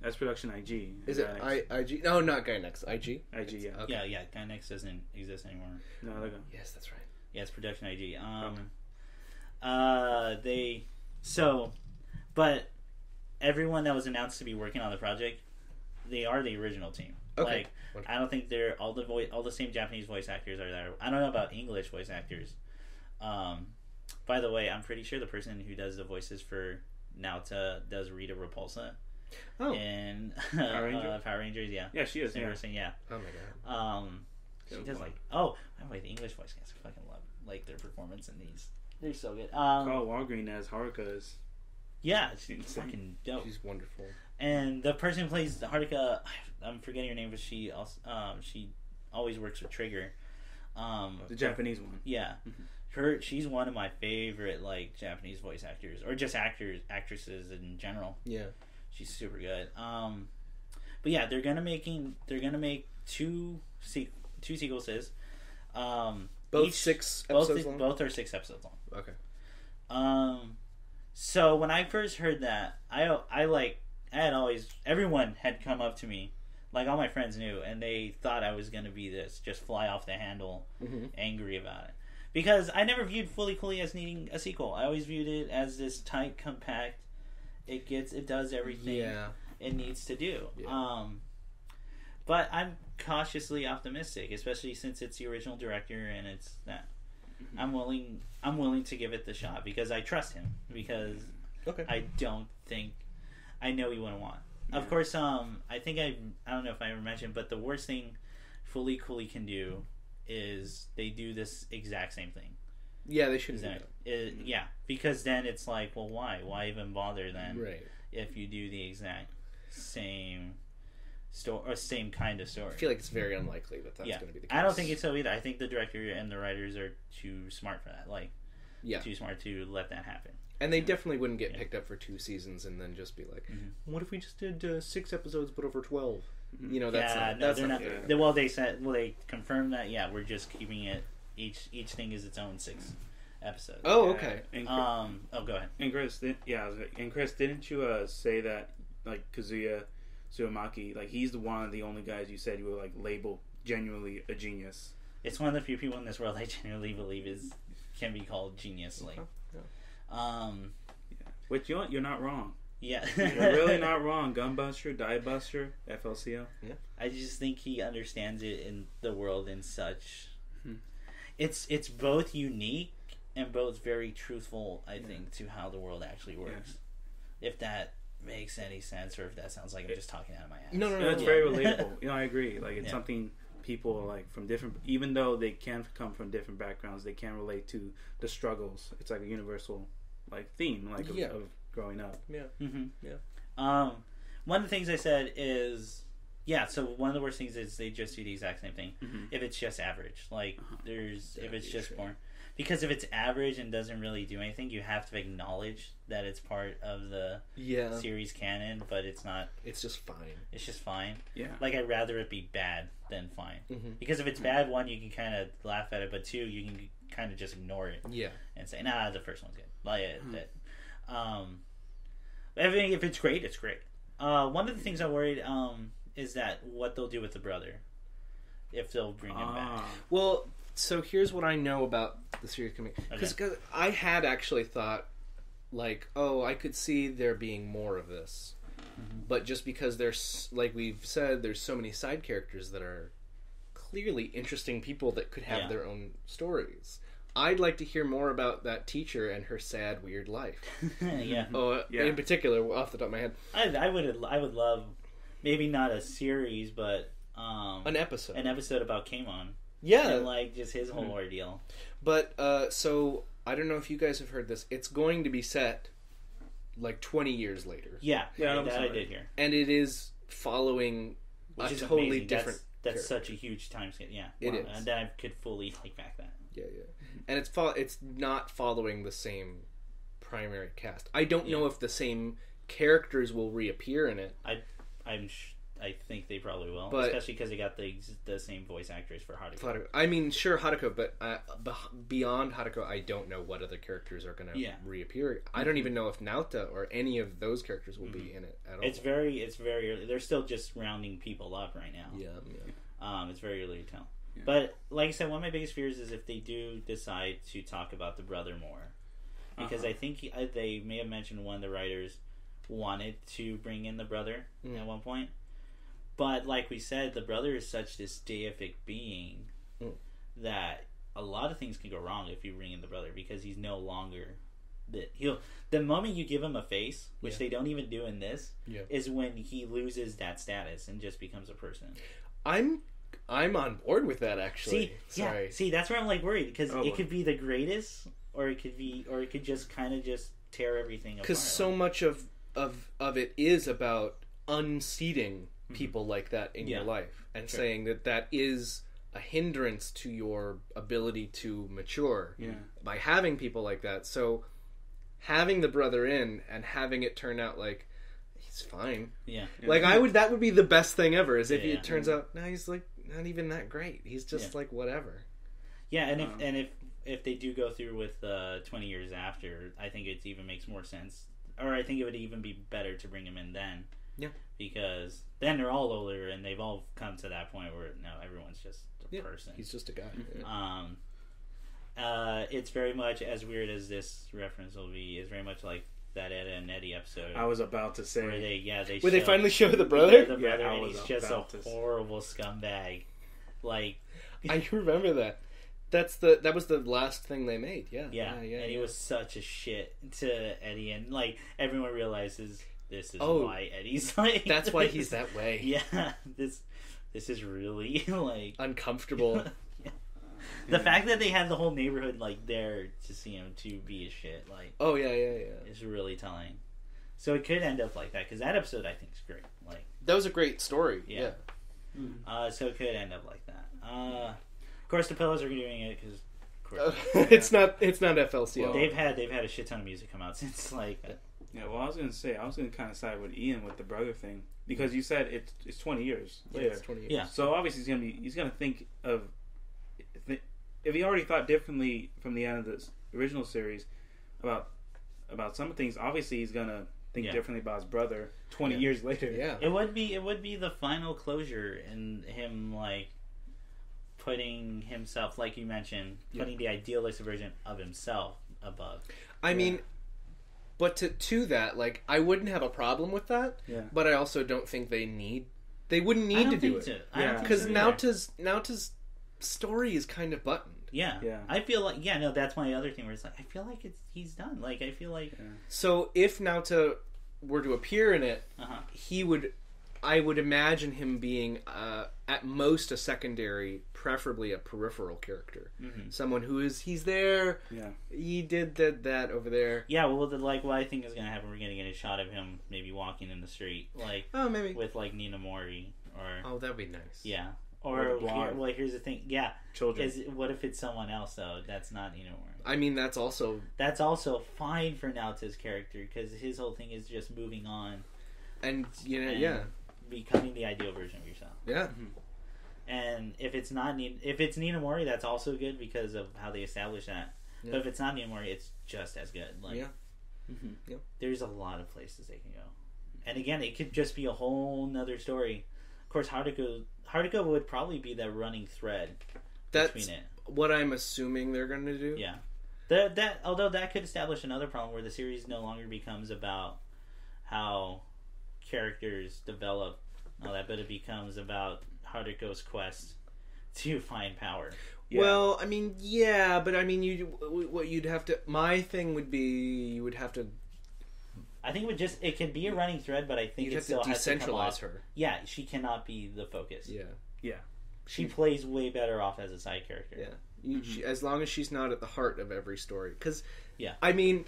That's production IG. Is it IG? No, not Gainax. IG? IG, yeah. Okay. Yeah. Gainax doesn't exist anymore. No, they're gone. Yes, that's right. Yeah, it's production IG. But everyone that was announced to be working on the project, they are the original team. Okay. Like, I don't think they're all the same Japanese voice actors are there. I don't know about English voice actors. By the way, I'm pretty sure the person who does the voices for Naota does Rita Repulsa. In Power Rangers, yeah. Yeah, she is. Yeah. Oh my god. She does the English voice cast. I fucking love their performance in these. They're so good. Carl Walgreen as Haruka is. Yeah, she's fucking dope. She's wonderful. And the person who plays Haruka, I'm forgetting her name, but she also she always works with Trigger. The Japanese one. Yeah. She's one of my favorite Japanese voice actors, or just actresses in general. Yeah. She's super good. But yeah, they're gonna make two sequels. Both 6 episodes long? Both are 6 episodes long. Okay. So when I first heard that, everyone had come up to me, all my friends knew, and they thought I was gonna be this, just fly off the handle, angry about it. Because I never viewed Fully Cooley as needing a sequel. I always viewed it as this tight, compact, it does everything it needs to do. Yeah. But I'm cautiously optimistic, especially since it's the original director and it's that. I'm willing to give it the shot because I trust him, because I don't think I know he wouldn't want. Of course, I think I don't know if I ever mentioned, but the worst thing Fully Cooley can do is they do this exact same thing. Yeah, they shouldn't do that. Yeah, because then it's like, well, why even bother then? Right. If you do the exact same story or same kind of story. I feel like it's very unlikely that that's going to be the case. I don't think it's so either. I think the director and the writers are too smart for that. Like, too smart to let that happen. And they definitely wouldn't get picked up for 2 seasons and then just be like, what if we just did 6 episodes but over 12? You know, that's not fair. Well, they confirmed that. Yeah, we're just keeping it. Each thing is its own 6 episodes. Oh, okay. Go ahead. And Chris, didn't you say that like Kazuya Tsurumaki, like he's one of the only guys you said you were like labeled genuinely a genius? It's one of the few people in this world I genuinely believe can be called genius. Like, Which you're not wrong. Yeah, you're really not wrong. Gunbuster, Diebuster, FLCL. Yeah, I just think he understands it in the world in such. It's both unique and both very truthful, I think, to how the world actually works. Yeah. If that makes any sense, or if that sounds like I'm just talking out of my ass. No, it's very relatable. I agree. Like, it's something people like from different, even though they can come from different backgrounds, they can relate to the struggles. It's like a universal like theme, like of growing up. Yeah. Mm-hmm. Yeah. One of the things I said is. Yeah, so one of the worst things is they just do the exact same thing. If it's just average, like if it's just more, because if it's average and doesn't really do anything, you have to acknowledge that it's part of the series canon, but it's not. It's just fine. It's just fine. Yeah. Like, I'd rather it be bad than fine, because if it's bad, one, you can kind of laugh at it, but 2, you can kind of just ignore it. Yeah. And say, nah, the first one's good. Like everything. If it's great, it's great. One of the things I'm worried is that what they'll do with the brother, if they'll bring him back. Well, so here's what I know about the series coming. Because I had actually thought, like, I could see there being more of this. But just because there's, like we've said, there's so many side characters that are clearly interesting people that could have their own stories. I'd like to hear more about that teacher and her sad, weird life. In particular, off the top of my head. I would love... Maybe not a series, but an episode about Kamon. Yeah, and like just his whole ordeal. But so I don't know if you guys have heard this. It's going to be set like 20 years later. Yeah, I did hear. And it is following which is totally amazing. different. That's such a huge time scale. Yeah, it is. And then I could fully take back that. Yeah. And it's not following the same primary cast. I don't know if the same characters will reappear in it. I think they probably will, but, especially because they got the same voice actress for Haruko. I mean, sure, Haruko, but beyond Haruko, I don't know what other characters are going to reappear. I don't even know if Naota or any of those characters will be in it at all. It's very early. They're still just rounding people up right now. Yeah. It's very early to tell. Yeah. But like I said, one of my biggest fears is if they do decide to talk about the brother more, because I think they may have mentioned one of the writers wanted to bring in the brother at one point, but like we said, the brother is such this deific being that a lot of things can go wrong if you bring in the brother, because he's no longer the moment you give him a face, which they don't even do in this, is when he loses that status and just becomes a person. I'm on board with that, actually. See, that's where I'm like worried, because it could be the greatest, or it could just kind of just tear everything apart. Because so much of it is about unseating people like that in your life, and saying that is a hindrance to your ability to mature by having people like that. So having the brother in and having it turn out like he's fine, like that would be the best thing ever, is if it turns out he's like not even that great, he's just like whatever. And if they do go through with 20 years after, I think it even makes more sense. Or I think it would even be better to bring him in then. Yeah. Because then they're all older and they've all come to that point where now everyone's just a person. He's just a guy. It's very much, as weird as this reference will be, is very much like that Ed and Eddie episode. I was about to say. Where they Where they finally show the brother? The brother, Yeah, I and was he's just a about to say. horrible scumbag. Like, I remember that. That was the last thing they made. Yeah. yeah, and he was such a shit to Eddie, and like everyone realizes this is why Eddie's like. That's why he's that way. Yeah, this is really like uncomfortable. The fact that they had the whole neighborhood like there to see him to be a shit, like, oh yeah, is really telling. So it could end up like that because that episode I think is great. Like, that was a great story. Yeah. So it could end up like that. Of course, the Pillows are doing it because it's not FLCL. Well, they've had a shit ton of music come out since like. Yeah, well, I was gonna kind of side with Ian with the brother thing because you said it's 20 years later. It's 20 years. Yeah. So obviously he's gonna think of if he already thought differently from the end of the original series about some things. Obviously, he's gonna think differently about his brother 20 years later. Yeah. It would be the final closure in him like putting himself, like you mentioned, putting the idealistic version of himself above. I mean, but to that, like, I wouldn't have a problem with that. Yeah. But I also don't think they wouldn't need to do it. Because Naota's story is kind of buttoned. Yeah. I feel like that's my other thing where it's like I feel like he's done. Like I feel like so if Naota were to appear in it, I would imagine him being at most a secondary, preferably a peripheral character, someone he's there. Yeah, he did that over there. Yeah, well, what I think is going to happen, we're going to get a shot of him maybe walking in the street, like maybe with like Nina Mori or that'd be nice. Yeah. Or here's the thing. Yeah, children. What if it's someone else though? That's not Nina Mori. I mean, that's also fine for Naota's character because his whole thing is just moving on, and becoming the ideal version of yourself. Yeah. And if it's Nina Mori, that's also good because of how they establish that. Yeah. But if it's not Nina Mori, it's just as good. Like, there's a lot of places they can go. And again, it could just be a whole nother story. Of course, Haruka would probably be the running thread between it. What I'm assuming they're going to do. Yeah. Although that could establish another problem where the series no longer becomes about how characters develop all that, but it becomes about Haruko's quest to find power. Yeah. Well, I mean, yeah, but I mean, you'd have to. My thing would be you would have to. I think it can be a running thread, but I think it still has to decentralize her. Yeah, she cannot be the focus. Yeah. She plays way better off as a side character. Yeah, as long as she's not at the heart of every story, because I mean,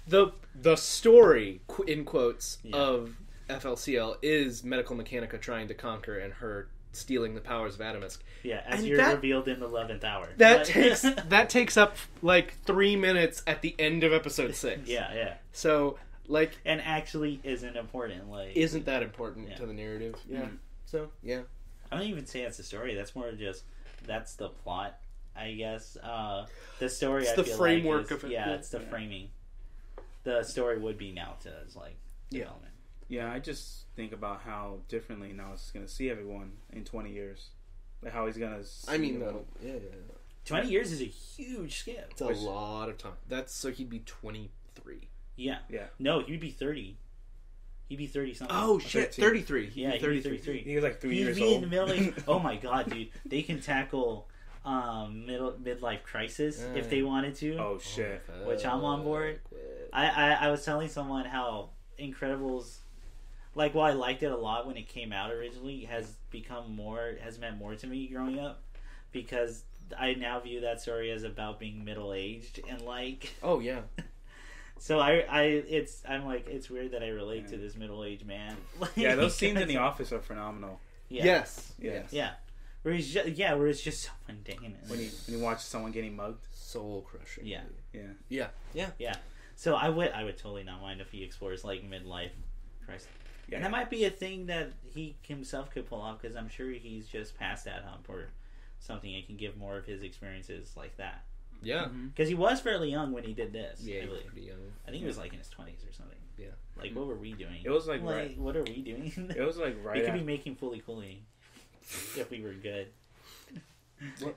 the story in quotes of FLCL is Medical Mechanica trying to conquer and her stealing the powers of Atomisk. Yeah, as you're revealed in the 11th hour. That takes up like 3 minutes at the end of episode 6. Yeah. So like, and actually isn't important. Like, isn't that important to the narrative? Yeah. So yeah, I don't even say that's the story. That's more just that's the plot, I guess. The story. It's the framework of it. Yeah, it's the framing. The story would be Naota's like development. Yeah, I just think about how differently Naota's going to see everyone in 20 years. Like how he's going to see 20 years is a huge skip. It's a lot of time. So he'd be 23. Yeah. No, he'd be 30. He'd be 30 something. Oh shit, 33. He'd be 33. He was like 3 years old. He'd be in the middle age. Oh my god, dude. They can tackle midlife crisis if they wanted to. Oh shit. Which I'm on board. I was telling someone how Incredibles, like, while I liked it a lot when it came out originally, has meant more to me growing up because I now view that story as about being middle aged and like. Oh yeah. So I'm like, it's weird that I relate to this middle aged man. Yeah, those scenes in The Office are phenomenal. Yeah. Yes. Yeah. Where it's just so mundane. When you watch someone getting mugged, soul crushing. Yeah. So I would totally not mind if he explores like midlife crisis. Yeah. And that might be a thing that he himself could pull off because I'm sure he's just past that hump or something and can give more of his experiences like that. Yeah. Because he was fairly young when he did this. Yeah, he was pretty young. I think he was like in his 20s or something. Yeah. Like, what were we doing? It was like what are we doing? It was like right. We could be making Fully Cooley if we were good.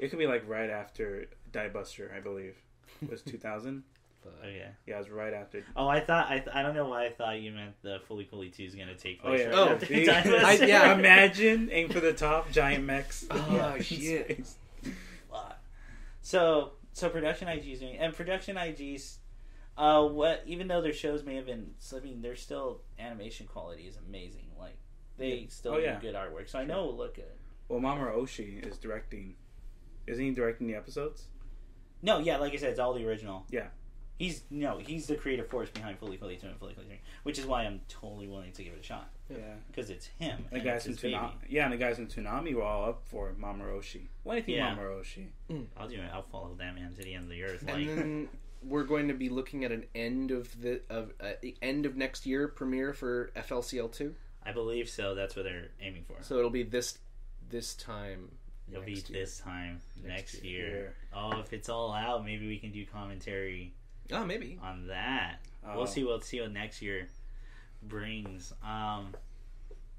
It could be like right after Die Buster, I believe. It was 2000. Okay. Yeah, it was right after. Oh, I don't know why I thought you meant the Fully 2 is gonna take Oh place. yeah. Right Oh, after See? Dynasty. yeah. Imagine aim for the top, giant mechs. Oh, shit. So production IG's doing, and production IG's, even though their shows may have been slipping, their still animation quality is amazing. Like they still do good artwork, so I know it'll look good. Well, Mamoru Oshii is directing. Isn't he directing the episodes? No, yeah, like I said, it's all the original. Yeah. He's the creative force behind Fully 2 and Fully 3, which is why I'm totally willing to give it a shot. Yeah. Because it's him. And the guys in Toonami. Yeah, and the guys in Toonami were all up for Mamoru Oshii. What do you think, Mamoru Oshii? I'll do it. I'll follow that man to the end of the earth. And then we're going to be looking at an end of the end of next year premiere for FLCL 2. I believe so. That's what they're aiming for. So it'll be this time. It'll be this time next year. Oh, if it's all out, maybe we can do commentary. Oh, maybe on that. We'll see. We'll see what next year brings.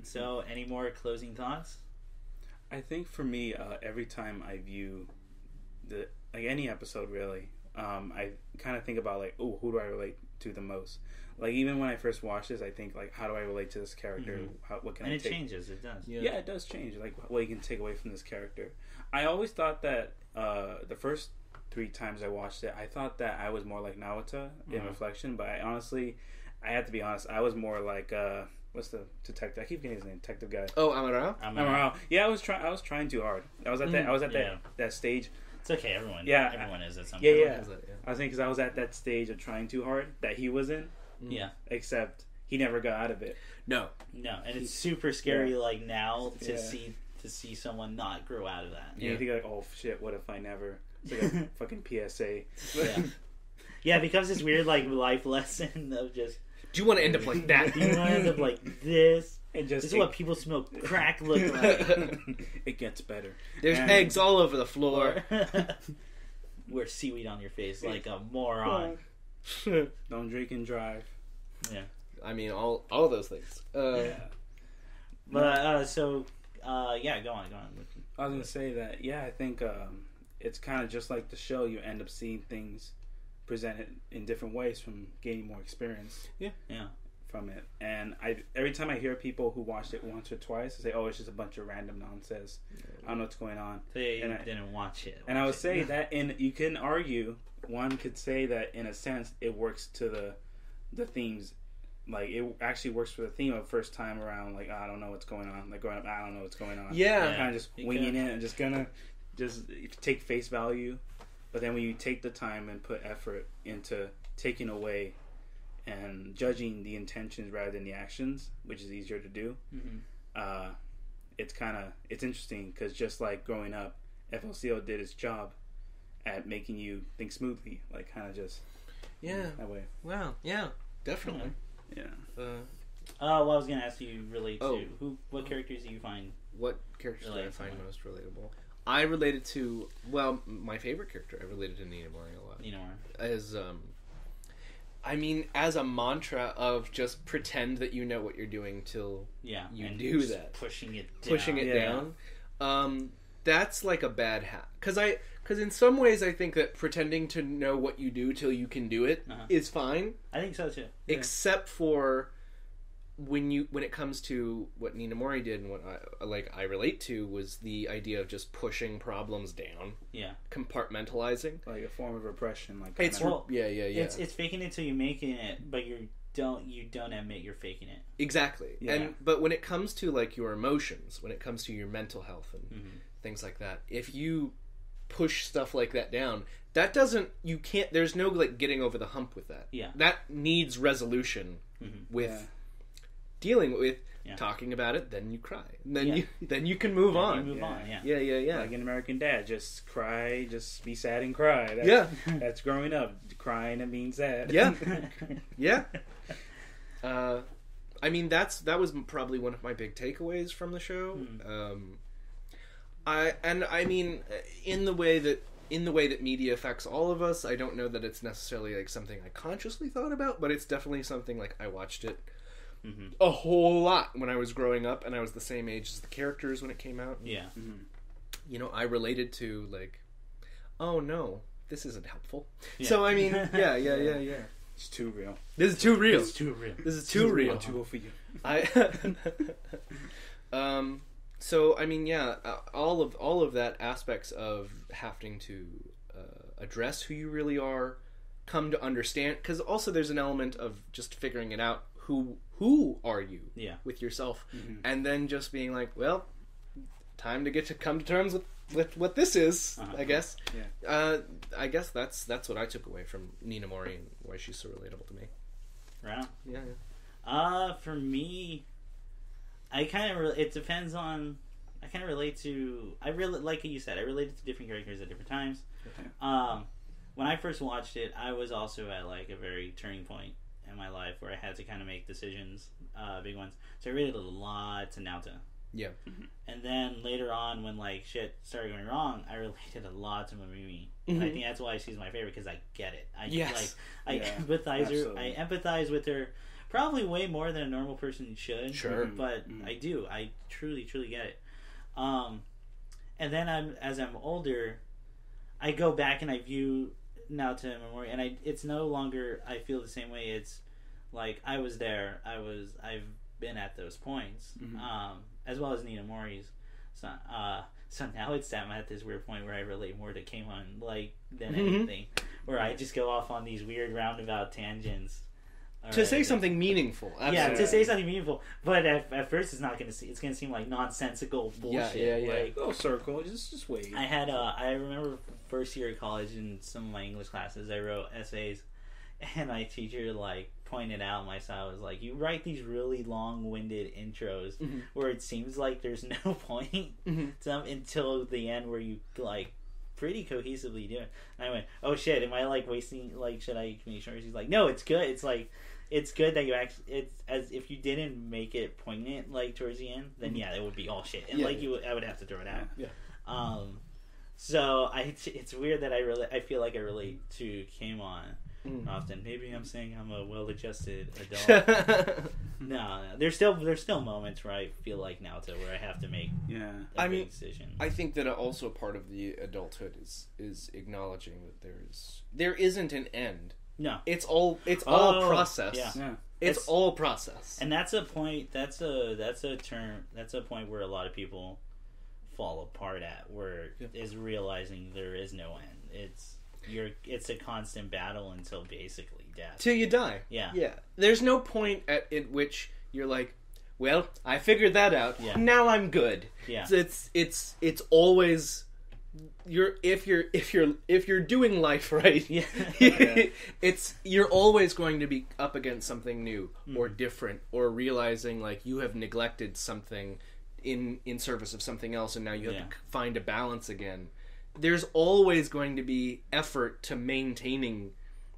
So, any more closing thoughts? I think for me, every time I view any episode, really, I kind of think about like, oh, who do I relate to the most? Like even when I first watched this, I think like, how do I relate to this character? Mm-hmm. What can and I it take? changes. It does. Yeah, it does change. Like what you can take away from this character. I always thought that the first 3 times I watched it, I thought that I was more like Naota in reflection. But I have to be honest, I was more like what's the detective? I keep getting his name. Detective guy. Oh, Amaro. Yeah, I was trying too hard. I was at that stage. It's okay. Everyone is at some point. Yeah. I was thinking because I was at that stage of trying too hard that he was in. Yeah. Except he never got out of it. No, and it's super scary. Like now to see someone not grow out of that. Yeah. You think like, oh shit, what if I never? It's like a fucking PSA. Yeah, it becomes this weird like life lesson of just. Do you want to end up like that? Do you want to end up like this? This is what people smoke crack look like. It gets better. There's eggs all over the floor. Wear seaweed on your face like a moron. Don't drink and drive. Yeah. I mean, all those things. But go on. I was gonna say that. I think it's kind of just like the show. You end up seeing things presented in different ways from gaining more experience. Yeah. From it, and every time I hear people who watched it once or twice, I say, "Oh, it's just a bunch of random nonsense. I don't know what's going on." I didn't watch it. And I would say that, you can argue. One could say that in a sense it works to the themes. Like it actually works for the theme of first time around. Like I don't know what's going on. Like growing up, I don't know what's going on. Yeah, kind of just winging it and just gonna take face value. But then when you take the time and put effort into taking away and judging the intentions rather than the actions, which is easier to do, it's interesting because just like growing up, FLCL did its job at making you think smoothly, like kind of just that way. Wow, yeah, definitely. Yeah. I was gonna ask you relate to what characters do you find? What characters do I find most relatable? I related to my favorite character. I related to Nina Mori a lot. Nina Mori as a mantra of just pretend that you know what you're doing till you do that. Pushing it down. That's like a bad hack. Because in some ways I think that pretending to know what you do till you can do it is fine. I think so too. Except for when it comes to what Nina Mori did and what I relate to was the idea of just pushing problems down. Yeah. Compartmentalizing. Like a form of repression. Like it's It's faking it till you're making it, but you don't admit you're faking it. Exactly. Yeah. But when it comes to like your emotions, when it comes to your mental health and things like that, if you push stuff like that down, there's no like getting over the hump with that. Yeah. That needs resolution with dealing with talking about it, then you cry. And then you can move on. You move on, Yeah. Like an American Dad, just cry, just be sad and cry. That's growing up, crying and being sad. Yeah. Yeah. That was probably one of my big takeaways from the show. In the way that media affects all of us, I don't know that it's necessarily like something I consciously thought about, but it's definitely something like I watched it a whole lot when I was growing up, and I was the same age as the characters when it came out. Yeah. I related to like, oh no, this isn't helpful. Yeah. So I mean, yeah. It's too real. This is too real. It's too real. This is too real. Too real for you. So I mean, yeah, all of that aspects of having to address who you really are, come to understand, because also there's an element of just figuring it out. Who are you? Yeah. With yourself, and then just being like, well, time to come to terms with what this is. I guess. Yeah. I guess that's what I took away from Nina Mori and why she's so relatable to me. Right. Yeah. For me, I kind of it depends on. I kind of relate to. I really like you said. I related to different characters at different times. Okay. When I first watched it, I was also at like a very turning point in my life where I had to kind of make decisions, big ones. So I related a lot to Naota. Yeah. And then later on, when like shit started going wrong, I related a lot to Mamimi. I think that's why she's my favorite, because I get it. I empathize with her probably way more than a normal person should. Sure. But I do. I truly get it. And then as I'm older, I go back and I view Naota and Mamori, and it's no longer I feel the same way. It's like I was there. I've been at those points. As well as Nina Mori's. So now I'm at this weird point where I relate more to Keimon than anything, where I just go off on these weird roundabout tangents. To say something meaningful. Absolutely. Yeah, to say something meaningful. But at first it's not going to it's going to seem like nonsensical bullshit. Yeah. Like, Little circle, just wait. I had I remember first year of college in some of my English classes I wrote essays, and my teacher pointed out my style was like, you write these really long-winded intros where it seems like there's no point to them until the end where you pretty cohesively do it. And I went, oh shit, am I wasting should I make sure? She's like, no, it's good. It's good that you actually, it's as if you didn't make it poignant towards the end, then yeah, it would be all shit, and I would have to throw it out. Yeah. So it's weird that I feel like I relate to Keimon often. Maybe I'm saying I'm a well-adjusted adult. No, there's still moments where I feel like Naota where I have to make a big decision. I think that also part of the adulthood is acknowledging that there isn't an end. No, it's all process. Yeah. It's all process, and that's a point. That's a term. That's a point where a lot of people fall apart at. Where is realizing there is no end. It's a constant battle until basically death. Till you die. Yeah. There's no point at which you're like, well, I figured that out. Yeah. Now I'm good. Yeah. It's always if you're doing life right. Yeah. You're always going to be up against something new or different, or realizing you have neglected something in service of something else, and now you have to find a balance again. There's always going to be effort to maintaining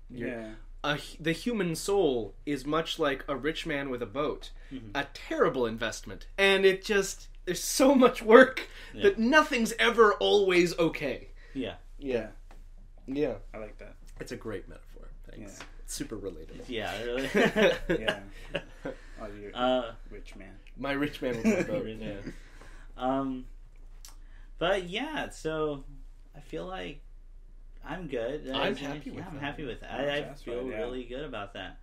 the human soul is much like a rich man with a boat. A terrible investment. And there's so much work that nothing's ever always okay. Yeah. I like that. It's a great metaphor. Thanks. Yeah. It's super relatable. Yeah, really. Yeah. Oh, you're rich man. My rich man with my boat. But yeah, so I feel like I'm good. I'm happy with that. I'm happy with that. I feel really good about that.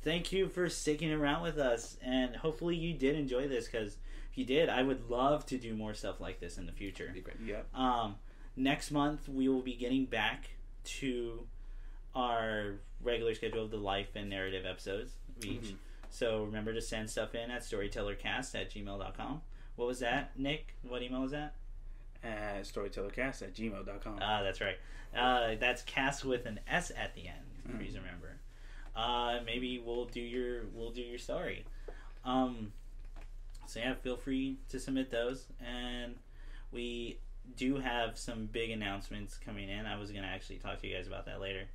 Thank you for sticking around with us, and hopefully you did enjoy this, because if you did, I would love to do more stuff like this in the future. That'd be great. Yep. Next month we will be getting back to our regular schedule of the life and narrative episodes each. So remember to send stuff in at storytellercasts@gmail.com. What was that, Nick? What email was that? Storytellercasts@gmail.com. That's right. That's cast with an S at the end. Please remember. Maybe we'll do your story. So yeah, feel free to submit those, and we do have some big announcements coming in. I was gonna actually talk to you guys about that later.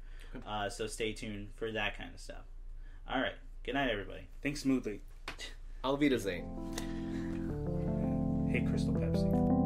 So stay tuned for that kind of stuff. All right. Good night, everybody. Think smoothly. Auf Wiedersehen. Hey, Crystal Pepsi.